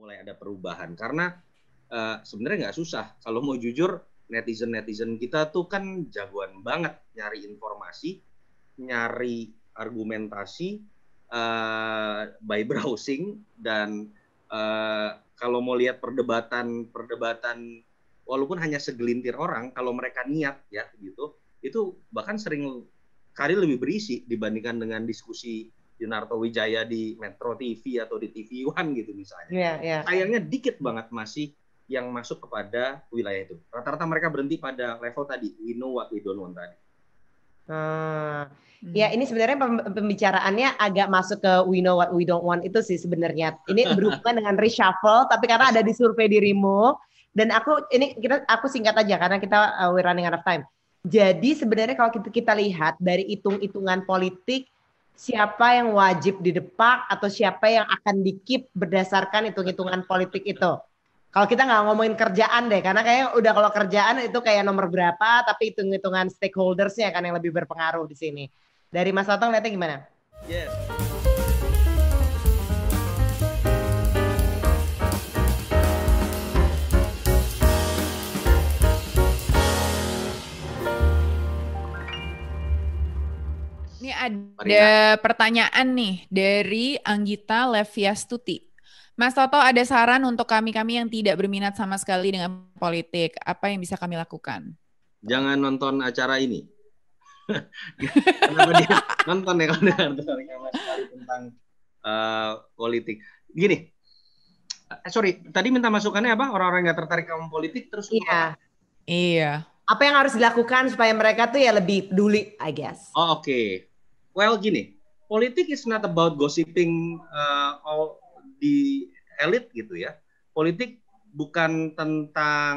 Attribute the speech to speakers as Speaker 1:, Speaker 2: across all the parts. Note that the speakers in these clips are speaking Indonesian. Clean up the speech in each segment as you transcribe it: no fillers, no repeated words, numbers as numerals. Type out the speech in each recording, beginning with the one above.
Speaker 1: mulai ada perubahan karena sebenarnya nggak susah. Kalau mau jujur, netizen kita tuh kan jagoan banget nyari informasi, nyari argumentasi by browsing dan kalau mau lihat perdebatan walaupun hanya segelintir orang, kalau mereka niat ya gitu, itu bahkan sering kali lebih berisi dibandingkan dengan diskusi Yunarto Wijaya di Metro TV atau di TV One gitu misalnya. Sayangnya dikit banget masih yang masuk kepada wilayah itu. Rata-rata mereka berhenti pada level tadi, we know what we don't want tadi.
Speaker 2: Ya ini sebenarnya pembicaraannya agak masuk ke we know what we don't want itu sih sebenarnya. Ini berhubungan dengan reshuffle, tapi karena ada di survei dirimu dan aku singkat aja karena kita we're running out of time. Jadi sebenarnya kalau kita lihat dari hitung-hitungan politik, siapa yang wajib didepak atau siapa yang akan di-keep berdasarkan hitung-hitungan politik itu. Kalau kita nggak ngomongin kerjaan deh, karena kayaknya udah kalau kerjaan itu kayak nomor berapa, tapi hitung-hitungan stakeholdersnya kan yang lebih berpengaruh di sini. Dari Mas Otong lihatnya gimana?
Speaker 1: Yes.
Speaker 3: Ini ada pertanyaan nih dari Anggita Leviastuti. Mas Toto, ada saran untuk kami-kami yang tidak berminat sama sekali dengan politik. Apa yang bisa kami lakukan?
Speaker 1: Jangan nonton acara ini. Kenapa dia nonton ya kalau dengar sekali tentang politik. Gini, sorry, tadi minta masukannya apa? Orang-orang nggak tertarik sama politik terus
Speaker 3: Iya.
Speaker 2: Apa yang harus dilakukan supaya mereka tuh ya lebih peduli, I guess.
Speaker 1: Oh, oke. Well, gini, politik is not about gossiping all di elit gitu ya. Politik bukan tentang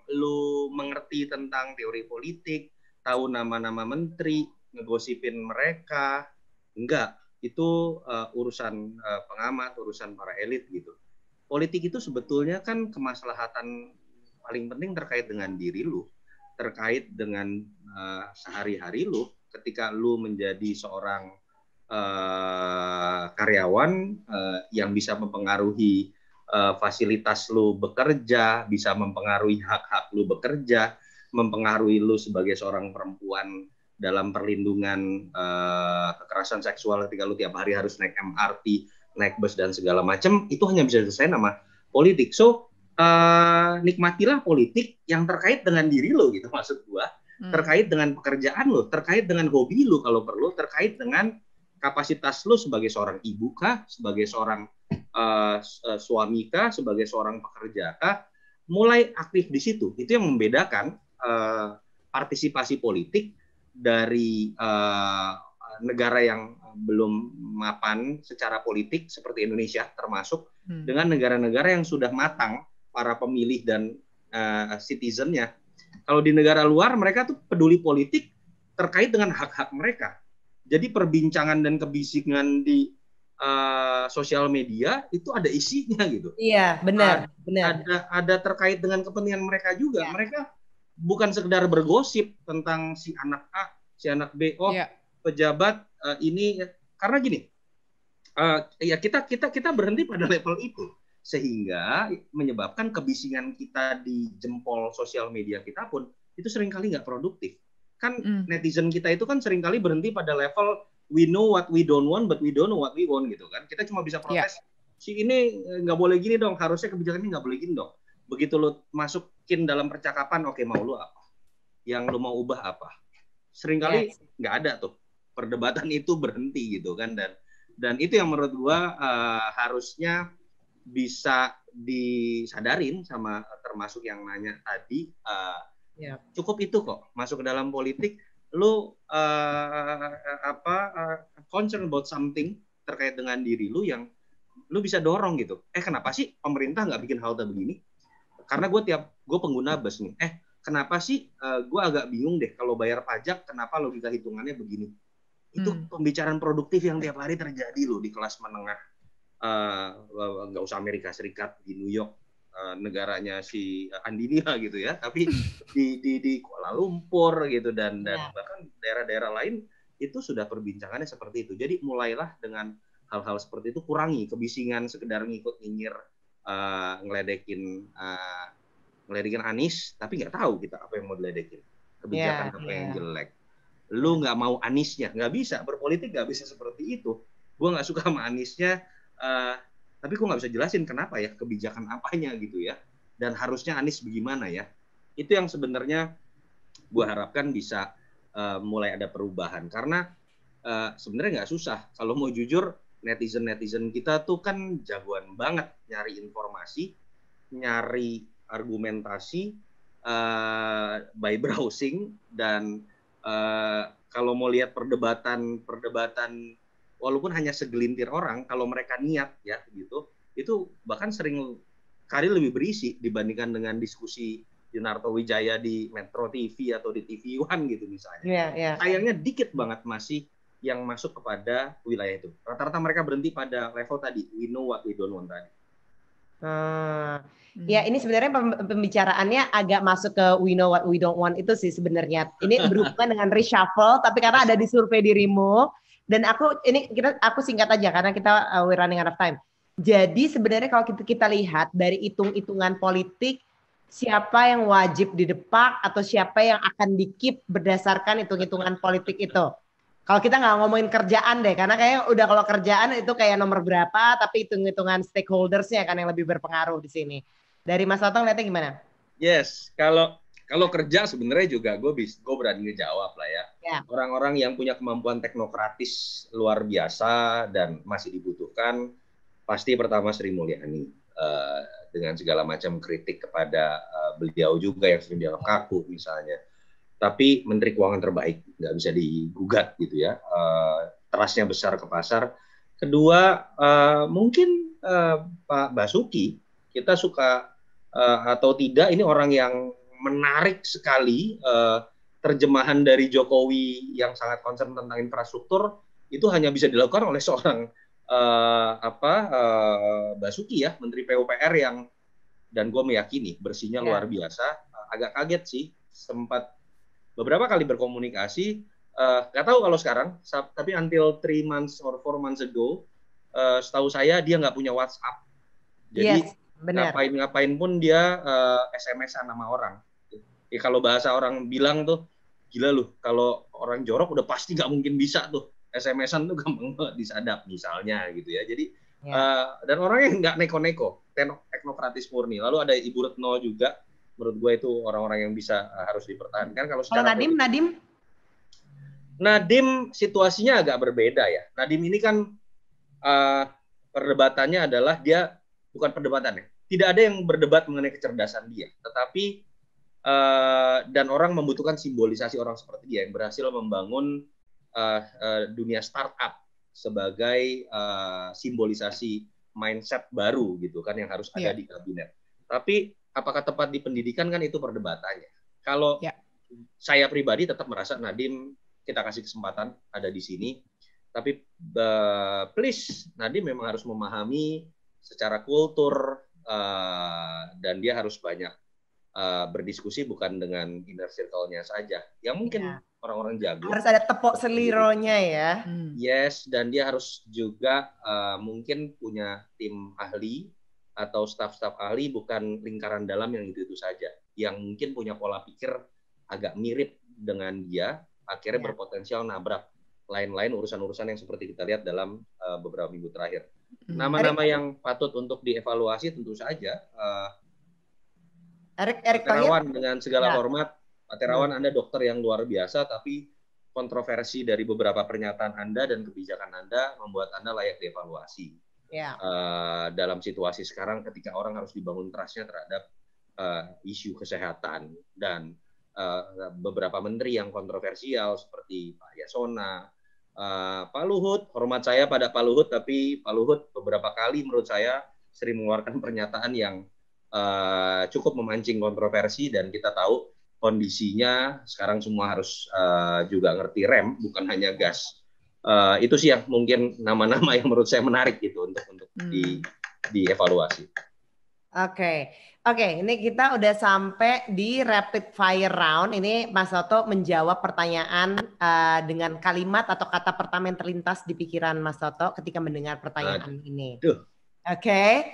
Speaker 1: lu mengerti tentang teori politik, tahu nama-nama menteri, ngegosipin mereka. Enggak, itu urusan pengamat, urusan para elit gitu. Politik itu sebetulnya kan kemaslahatan paling penting terkait dengan diri lu, terkait dengan sehari-hari lu. Ketika lu menjadi seorang karyawan yang bisa mempengaruhi fasilitas lu bekerja, bisa mempengaruhi hak-hak lu bekerja, mempengaruhi lu sebagai seorang perempuan dalam perlindungan kekerasan seksual ketika lu tiap hari harus naik MRT, naik bus dan segala macam, itu hanya bisa selesai nama politik. So nikmatilah politik yang terkait dengan diri lo gitu maksud gua, terkait dengan pekerjaan lo, terkait dengan hobi lo kalau perlu, terkait dengan kapasitas lo sebagai seorang ibu kah, sebagai seorang suami kah, sebagai seorang pekerja kah, mulai aktif di situ. Itu yang membedakan partisipasi politik dari negara yang belum mapan secara politik seperti Indonesia termasuk dengan negara-negara yang sudah matang para pemilih dan citizen-nya. Kalau di negara luar mereka tuh peduli politik terkait dengan hak-hak mereka. Jadi perbincangan dan kebisingan di sosial media itu ada isinya gitu.
Speaker 2: Iya, benar.
Speaker 1: Ada terkait dengan kepentingan mereka juga. Ya. Mereka bukan sekedar bergosip tentang si anak A, si anak B. Oh, pejabat ini karena gini. Ya kita berhenti pada level itu sehingga menyebabkan kebisingan kita di jempol sosial media kita pun itu seringkali nggak produktif. Kan netizen kita itu kan seringkali berhenti pada level we know what we don't want but we don't know what we want gitu kan. Kita cuma bisa protes, si ini nggak boleh gini dong, harusnya kebijakan ini nggak boleh gini dong. Begitu lo masukin dalam percakapan, oke, mau lo apa? Yang lo mau ubah apa? Seringkali nggak ada tuh. Perdebatan itu berhenti gitu kan, dan itu yang menurut gua harusnya bisa disadarin sama termasuk yang nanya tadi. Cukup itu kok masuk ke dalam politik, lu concern about something terkait dengan diri lu yang lu bisa dorong gitu. Kenapa sih pemerintah nggak bikin halte begini? Karena gue pengguna bus nih. Kenapa sih gue agak bingung deh kalau bayar pajak, kenapa logika hitungannya begini? Itu pembicaraan produktif yang tiap hari terjadi loh di kelas menengah. Nggak usah Amerika Serikat, di New York, negaranya si Andinia gitu ya, tapi di Kuala Lumpur gitu dan bahkan daerah-daerah lain itu sudah perbincangannya seperti itu. Jadi mulailah dengan hal-hal seperti itu, kurangi kebisingan sekedar ngikut nyinyir ngeledekin Anies, tapi nggak tahu kita apa yang mau diledekin, kebijakan apa yang jelek. Lu nggak mau Aniesnya, nggak bisa berpolitik, nggak bisa seperti itu. Gue nggak suka sama Aniesnya, tapi gue nggak bisa jelasin kenapa ya, kebijakan apanya gitu ya, dan harusnya Anies bagaimana ya. Itu yang sebenarnya gue harapkan bisa mulai ada perubahan, karena sebenarnya nggak susah. Kalau mau jujur, netizen kita tuh kan jagoan banget nyari informasi, nyari argumentasi by browsing, dan kalau mau lihat perdebatan walaupun hanya segelintir orang, kalau mereka niat ya gitu, itu bahkan sering kali lebih berisi dibandingkan dengan diskusi Yunarto Wijaya di Metro TV atau di TV One gitu misalnya. Sayangnya dikit banget masih yang masuk kepada wilayah itu. Rata-rata mereka berhenti pada level tadi, we know what we don't want tadi.
Speaker 2: Ya, ini sebenarnya pembicaraannya agak masuk ke we know what we don't want itu sih sebenarnya. Ini berhubungan dengan reshuffle, tapi karena ada di survei dirimu, dan aku singkat aja karena kita we're running out of time. Jadi sebenarnya kalau kita lihat dari hitung-hitungan politik, siapa yang wajib didepak atau siapa yang akan di-keep berdasarkan hitung-hitungan politik itu. Kalau kita nggak ngomongin kerjaan deh, karena kayaknya udah kalau kerjaan itu kayak nomor berapa, tapi hitung-hitungan stakeholdersnya kan yang lebih berpengaruh di sini. Dari Mas Otong lihatnya gimana?
Speaker 1: Yes, kalau kerja sebenarnya juga gue berani ngejawab lah ya. Orang-orang yang punya kemampuan teknokratis luar biasa dan masih dibutuhkan, pasti pertama Sri Mulyani. Dengan segala macam kritik kepada beliau juga yang sering dianggap kaku misalnya. Tapi Menteri Keuangan terbaik, nggak bisa digugat gitu ya. Trustnya besar ke pasar. Kedua, mungkin Pak Basuki, kita suka atau tidak, ini orang yang menarik sekali terjemahan dari Jokowi yang sangat concern tentang infrastruktur, itu hanya bisa dilakukan oleh seorang Basuki ya, Menteri PUPR yang, dan gue meyakini bersihnya luar biasa. Agak kaget sih, sempat beberapa kali berkomunikasi, nggak tahu kalau sekarang, tapi until 3 months or 4 months ago, setahu saya dia nggak punya WhatsApp. Jadi ngapain pun dia SMS-an sama orang. Ya, kalau bahasa orang bilang tuh, gila loh, kalau orang jorok udah pasti nggak mungkin bisa tuh. SMS-an tuh gampang banget disadap misalnya gitu ya. Jadi dan orangnya nggak neko-neko, teknokratis murni. Lalu ada Ibu Retno juga, menurut gue itu orang-orang yang bisa harus dipertahankan. Kalau Nadiem situasinya agak berbeda ya. Nadiem ini kan perdebatannya adalah dia bukan perdebatannya. Tidak ada yang berdebat mengenai kecerdasan dia, tetapi dan orang membutuhkan simbolisasi orang seperti dia yang berhasil membangun dunia startup sebagai simbolisasi mindset baru gitu kan yang harus ada di kabinet. Tapi apakah tepat di pendidikan, kan itu perdebatannya. Kalau saya pribadi tetap merasa Nadiem kita kasih kesempatan ada di sini, tapi please Nadiem memang harus memahami secara kultur dan dia harus banyak berdiskusi bukan dengan inner circle-nya saja. Yang mungkin orang-orang jago.
Speaker 2: Harus ada tepuk selironya ya.
Speaker 1: Yes, dan dia harus juga mungkin punya tim ahli atau staf-staf ahli, bukan lingkaran dalam yang itu saja. Yang mungkin punya pola pikir agak mirip dengan dia, akhirnya berpotensial nabrak lain-lain urusan-urusan yang seperti kita lihat dalam beberapa minggu terakhir. Nama-nama yang patut untuk dievaluasi tentu saja. Pak Terawan, dengan segala hormat, Pak Terawan, Anda dokter yang luar biasa, tapi kontroversi dari beberapa pernyataan Anda dan kebijakan Anda membuat Anda layak dievaluasi. Dalam situasi sekarang ketika orang harus dibangun trust-nya terhadap isu kesehatan, dan beberapa menteri yang kontroversial seperti Pak Yasona, Pak Luhut, hormat saya pada Pak Luhut, tapi Pak Luhut beberapa kali menurut saya sering mengeluarkan pernyataan yang cukup memancing kontroversi, dan kita tahu kondisinya sekarang semua harus juga ngerti rem, bukan hanya gas. Itu sih yang mungkin nama-nama yang menurut saya menarik gitu untuk dievaluasi.
Speaker 2: Oke, ini kita udah sampai di rapid fire round. Ini Mas Toto menjawab pertanyaan dengan kalimat atau kata pertama yang terlintas di pikiran Mas Toto ketika mendengar pertanyaan ini. Oke.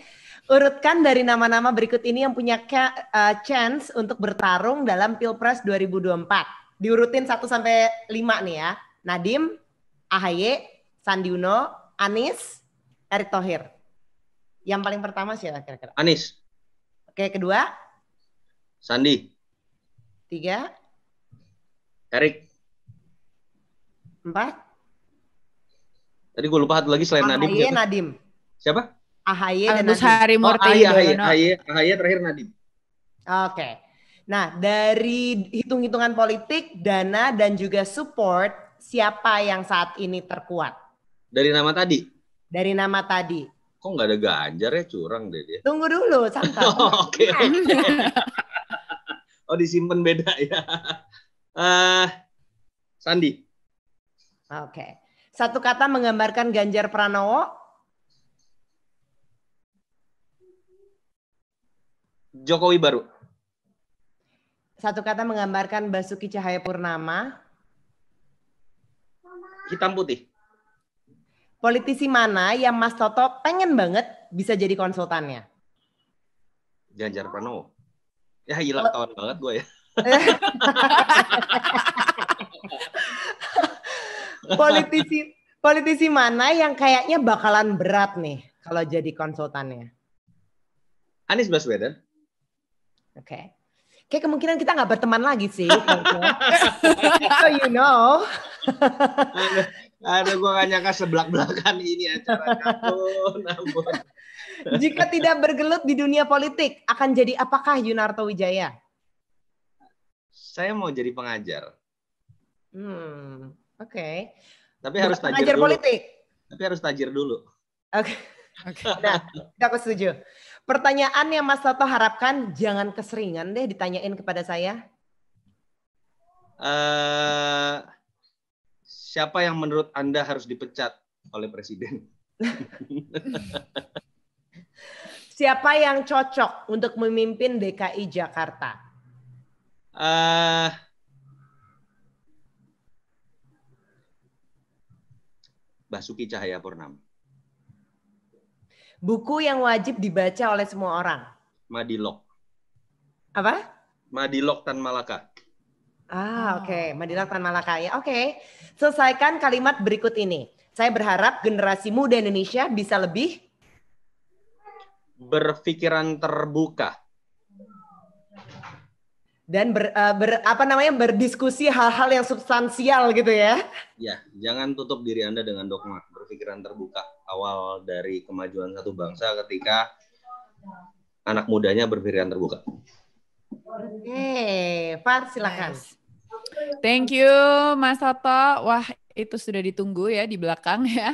Speaker 2: Urutkan dari nama-nama berikut ini yang punya chance untuk bertarung dalam Pilpres 2024. Diurutin 1 sampai 5 nih ya. Nadiem, AHY, Sandi Uno, Anies, Erick Thohir. Yang paling pertama siapa kira-kira?
Speaker 1: Anies.
Speaker 2: Oke, kedua?
Speaker 1: Sandi.
Speaker 2: 3?
Speaker 1: Erick.
Speaker 2: 4?
Speaker 1: Tadi gue lupa satu lagi selain Nadiem.
Speaker 2: AHY, Nadiem.
Speaker 1: Siapa?
Speaker 2: AHY dan
Speaker 3: Agus
Speaker 2: Nadiem.
Speaker 3: Harimurti Yudhoyono.
Speaker 1: AHY terakhir Nadiem.
Speaker 2: Oke. Nah, dari hitung-hitungan politik, dana dan juga support, siapa yang saat ini terkuat?
Speaker 1: Dari nama tadi?
Speaker 2: Dari nama tadi.
Speaker 1: Kok nggak ada Ganjar ya? Curang deh dia.
Speaker 2: Tunggu dulu, santai.
Speaker 1: Oke. Oh, disimpan beda ya. Sandi.
Speaker 2: Oke. Satu kata menggambarkan Ganjar Pranowo.
Speaker 1: Jokowi baru.
Speaker 2: Satu kata menggambarkan Basuki Cahayapurnama.
Speaker 1: Hitam putih.
Speaker 2: Politisi mana yang Mas Toto pengen banget bisa jadi konsultannya?
Speaker 1: Ganjar Pranowo. Ya hilang tahun banget gue ya. Politisi mana yang kayaknya bakalan berat nih kalau jadi konsultannya? Anies Baswedan.
Speaker 2: Oke. Kayak kemungkinan kita nggak berteman lagi sih. So you know.
Speaker 1: Aduh, gue gak nyangka sebelak-belakan ini acaranya. Ampun.
Speaker 2: Jika tidak bergelut di dunia politik, akan jadi apakah Yunarto Wijaya?
Speaker 1: Saya mau jadi pengajar.
Speaker 2: Oke.
Speaker 1: Tapi harus tajir
Speaker 2: pengajar
Speaker 1: dulu.
Speaker 2: Politik.
Speaker 1: Tapi harus tajir dulu.
Speaker 2: Oke. Nah, aku setuju. Pertanyaan yang Mas Toto harapkan jangan keseringan deh ditanyain kepada saya.
Speaker 1: Siapa yang menurut Anda harus dipecat oleh Presiden?
Speaker 2: Siapa yang cocok untuk memimpin DKI Jakarta?
Speaker 1: Basuki Cahayapurnama.
Speaker 2: Buku yang wajib dibaca oleh semua orang.
Speaker 1: Madilog.
Speaker 2: Apa?
Speaker 1: Madilog Tan Malaka.
Speaker 2: Oke. Madilog Tan Malaka ya. Oke. Selesaikan kalimat berikut ini. Saya berharap generasi muda Indonesia bisa lebih
Speaker 1: berpikiran terbuka
Speaker 2: dan berdiskusi hal-hal yang substansial gitu ya.
Speaker 1: Ya, jangan tutup diri Anda dengan dogma. Berpikiran terbuka. Awal dari kemajuan satu bangsa ketika anak mudanya berpikiran terbuka.
Speaker 2: Oke, Far silakan.
Speaker 3: Nice. Thank you Mas Toto. Wah, itu sudah ditunggu ya di belakang ya.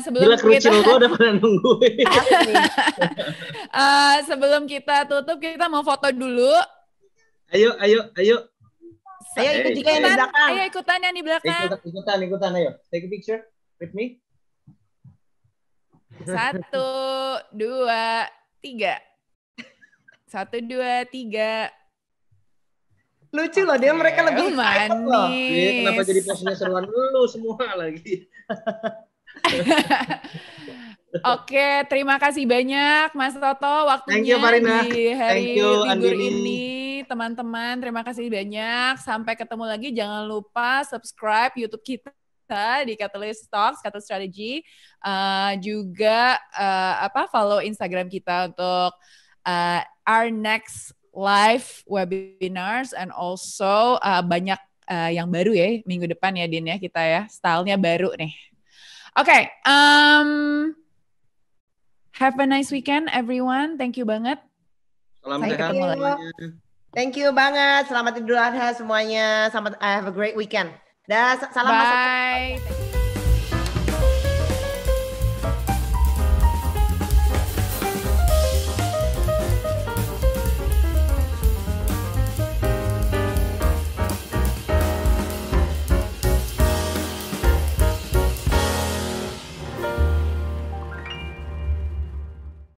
Speaker 3: Sebelum sebelum kita tutup, kita mau foto dulu.
Speaker 1: Ayo.
Speaker 2: Ayo ikut juga yang di belakang.
Speaker 3: Ayo ikutan yang di belakang.
Speaker 1: Ikutan ayo. Take a picture with me.
Speaker 3: 1, 2, 3. 1, 2, 3.
Speaker 2: Lucu loh dia, mereka lebih
Speaker 3: manis.
Speaker 1: Kenapa jadi posnya seruan lu semua lagi?
Speaker 3: Oke, terima kasih banyak Mas Toto waktunya di hari libur ini. Teman-teman, terima kasih banyak. Sampai ketemu lagi. Jangan lupa subscribe YouTube kita di Catalyst Talks, Catalyst Strategy. Juga follow Instagram kita untuk our next live webinars, and also banyak yang baru ya minggu depan ya Din ya, kita ya stylenya baru nih. Oke, have a nice weekend everyone. Thank you banget.
Speaker 1: Salam sehat.
Speaker 2: Thank you banget. Selamat Idul Adha semuanya. Selamat have a great weekend. Dah, salam.
Speaker 3: Bye.